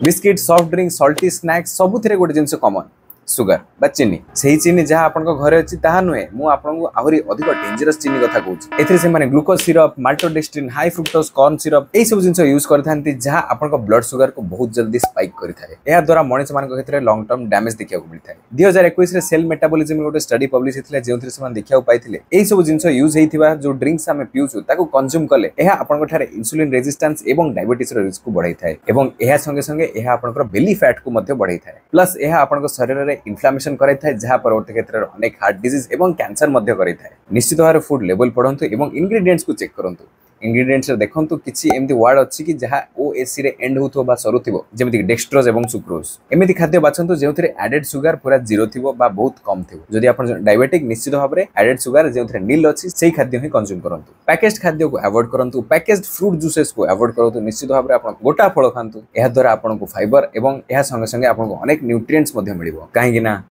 biscuit soft drink salty snacks सबुथिरे गोटे जिनस कॉमन सुगर बा चीनी सही चीनी जहाँ आपण घरे अच्छी ताहा नुहे मु आपको आहरी अधिक डेंजरस चीनी कथा कहूँ एथिरे से माने glucose syrup maltodextrin high fructose corn syrup यही सब जिन यूज करथांती जहाँ आपण ब्लड सुगर को बहुत जल्दी स्पाइक करिथाए या द्वारा मनीष मान क्षेत्र में लॉन्ग टर्म डैमेज देखा मिलता है 2021 रे सेल मेटाबॉलिज्म गोटे स्टडी पब्लिश होता जो से देखा पाई यही सब जिन यूज होता जो ड्रिंक्स आम पीऊँ ताको कंज्यूम कले आपण इंसुलिन रेजिस्टेंस एवं डायबिटीज रिस्क को बढ़ाई थाए एवं यह संगे संगे यह आपण बेली फैट को बढ़ाई थाए प्लस यह आपण शरीर में इन्फ्लामेशन कराई जहाँ परवर्ती क्षेत्र में अनेक हार्ट डिजीज एवं कैंसर निश्चित भाव फूड लेवल पढ़ंतु एवं इंग्रेडिएंट्स को चेक करंतु इंग्रेडिएंट्स देखंतु किछि एमती वर्ड अछि कि जहाँ ओएसी रे एंड होथो बा सरुथिबो जेमिति डेक्स्ट्रोज एवं सुक्रोज एमिति खाद्य बाछंतु जेउथिरे एडेड सुगर पूरा जीरो थिबो बा बहुत कम थिबो जदि आपण डायबिटिक निश्चित भाव में एडेड सुगर जेउथिरे नील अछि सेही खाद्य ही कंज्यूम करंतु पैकेज्ड खाद्य को अवॉइड करंतु पैकेज्ड फ्रूट जूसेस को अवॉइड करंतु निश्चित भाव में आपण गोटा फल खांतु एहा द्वारा आपण को फाइबर एवं एहा संगे संगे आपण को अनेक न्यूट्रिएंट्स मध्ये मिलिबो काहेकि ना